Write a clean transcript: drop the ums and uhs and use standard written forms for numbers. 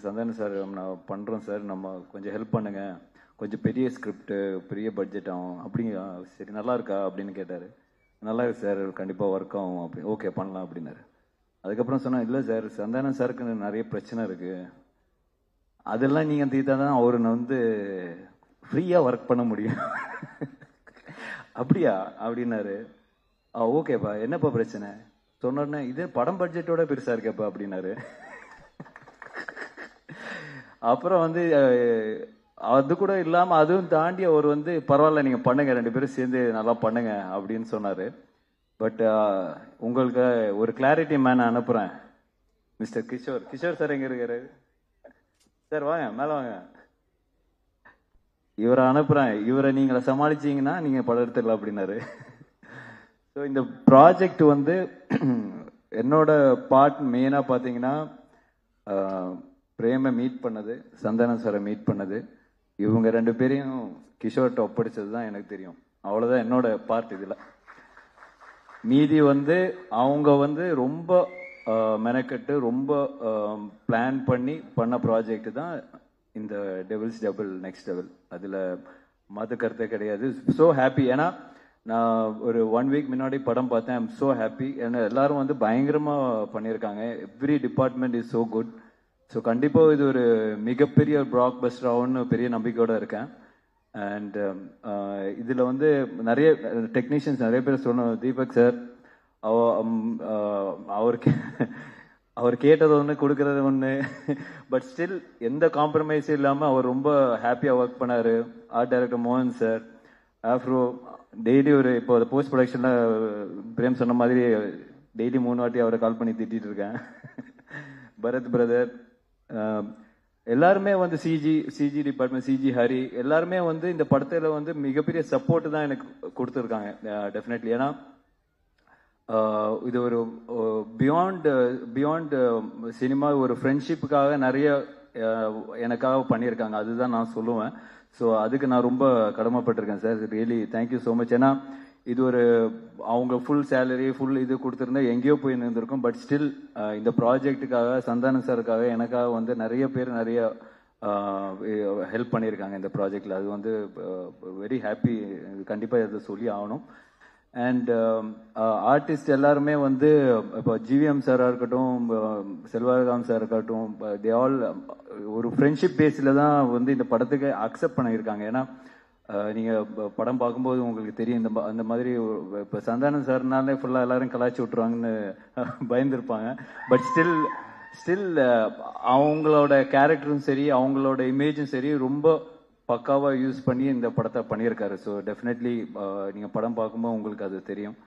Santhanam sir நான் பண்ணுறோம் sir, நம்ம கொஞ்சம் ஹெல்ப் பண்ணுங்க, கொஞ்சம் பெரிய ஸ்கிரிப்ட் பெரிய பட்ஜெட் ஆகும் அப்படிங்க. சரி நல்லா இருக்கா அப்படின்னு கேட்டார். நல்லா இருக்கு சார், கண்டிப்பாக ஒர்க் ஆகும் அப்படி, ஓகே பண்ணலாம் அப்படின்னாரு. அதுக்கப்புறம் சொன்னா இல்லை சார், சந்தானம் சாருக்கு நிறைய பிரச்சனை இருக்கு, அதெல்லாம் நீங்கள் தீர்த்தா தான் அவரை வந்து ஃப்ரீயாக ஒர்க் பண்ண முடியும். அப்படியா அப்படின்னாரு. ஓகேப்பா என்னப்பா பிரச்சனை சொன்னோடனே, இது படம் பட்ஜெட்டோட பெருசா இருக்கப்பா அப்படின்னாரு. அப்புறம் வந்து அது கூட இல்லாம அதுவும் தாண்டி அவர் வந்து பரவாயில்ல நீங்க பண்ணுங்க, 2 பேரும் சேர்ந்து நல்லா பண்ணுங்க அப்படின்னு சொன்னாரு. பட் உங்களுக்கு ஒரு கிளாரிட்டி மேன் அனுப்புறேன், மிஸ்டர் கிஷோர். கிஷோர் சார் எங்க இருக்காரு சார்? வாங்க மேல வாங்க. இவரை அனுப்புறேன், இவரை நீங்களை சமாளிச்சீங்கன்னா நீங்க படம் எடுத்துடலாம் அப்படின்னாரு. ஸோ இந்த ப்ராஜெக்ட் வந்து என்னோட பார்ட் மெயினா பாத்தீங்கன்னா பிரேமை மீட் பண்ணது, சந்தானம் சாரை மீட் பண்ணது, இவங்க 2 பேரையும் கிஷோர்ட்ட ஒப்படைச்சது தான் எனக்கு தெரியும். அவ்வளவுதான் என்னோட பார்ட் இதுல. மீதி வந்து அவங்க வந்து ரொம்ப மெனக்கட்டு ரொம்ப பிளான் பண்ணி பண்ண ப்ராஜெக்ட் தான் இந்த டெவில்ஸ் டபுள் நெக்ஸ்ட் லெவல். அதுல மத கருத்தே கிடையாது. So happy. ஏன்னா நான் ஒரு 1 வீக் முன்னாடி படம் பார்த்தேன். I'm so happy. ஏன்னா எல்லாரும் வந்து பயங்கரமா பண்ணியிருக்காங்க. Every department is so good. So கண்டிப்பாக இது ஒரு மிகப்பெரிய பிளாக் பஸ்டர் ஆகும்னு பெரிய நம்பிக்கையோட இருக்கேன். அண்ட் இதில் வந்து நிறைய டெக்னீஷியன்ஸ் நிறைய பேர் சொன்னோம். தீபக் சார் அவர் கேட்டது ஒன்று, கொடுக்கறது ஒன்று. பட் ஸ்டில் எந்த காம்ப்ரமைஸும் இல்லாமல் அவர் ரொம்ப ஹாப்பியாக ஒர்க் பண்ணார். ஆர்ட் டைரக்டர் மோகன் சார், ஆஃப்ரோ டெய்லி ஒரு இப்போ போஸ்ட் ப்ரொடக்ஷனில் பிரேம் சொன்ன மாதிரி டெய்லி 3 வாட்டி அவரை கால் பண்ணி திட்டிட்டு இருக்கேன். பரத் பிரதர், எல்லாருமே வந்து சிஜி டிபார்ட்மெண்ட், சிஜி ஹரி எல்லாருமே வந்து இந்த படத்துல வந்து மிகப்பெரிய சப்போர்ட் தான் எனக்கு கொடுத்துருக்காங்க டெஃபினெட்லி. ஏன்னா இது ஒரு பியாண்ட் சினிமா, ஒரு ஃப்ரெண்ட்ஷிப்புக்காக நிறைய எனக்காக பண்ணியிருக்காங்க, அதுதான் நான் சொல்லுவேன். ஸோ அதுக்கு நான் ரொம்ப கடமைப்பட்டிருக்கேன் sir. Really thank you so much. ஏன்னா இது ஒரு அவங்க ஃபுல் சேலரி ஃபுல் இது கொடுத்துருந்தா எங்கேயோ போய் இருந்திருக்கும். பட் ஸ்டில் இந்த ப்ராஜெக்டுக்காக, சந்தானம் சாருக்காக, எனக்காக வந்து நிறைய பேர் நிறைய ஹெல்ப் பண்ணியிருக்காங்க இந்த ப்ராஜெக்டில். அது வந்து வெரி ஹாப்பி, கண்டிப்பாக இதை சொல்லி ஆகணும். அண்ட் ஆர்டிஸ்ட் எல்லாருமே வந்து இப்போ ஜிவிஎம் சாராக இருக்கட்டும், செல்வராகவன் சார் இருக்கட்டும், தே ஆல் ஒரு ஃப்ரெண்ட்ஷிப் பேஸில் தான் வந்து இந்த படத்துக்கு அக்செப்ட் பண்ணியிருக்காங்க. ஏன்னா நீங்க படம் பார்க்கும்போது உங்களுக்கு தெரியும், இந்த அந்த மாதிரி இப்போ சந்தானம் சார்னாலே ஃபுல்லாக எல்லாரும் கலாய்ச்சி விட்டுருவாங்கன்னு பயந்துருப்பாங்க. பட் ஸ்டில் அவங்களோட கேரக்டரும் சரி, அவங்களோட இமேஜும் சரி, ரொம்ப பக்காவாக யூஸ் பண்ணி இந்த படத்தை பண்ணியிருக்காரு. ஸோ டெஃபினெட்லி நீங்கள் படம் பார்க்கும்போது உங்களுக்கு அது தெரியும்.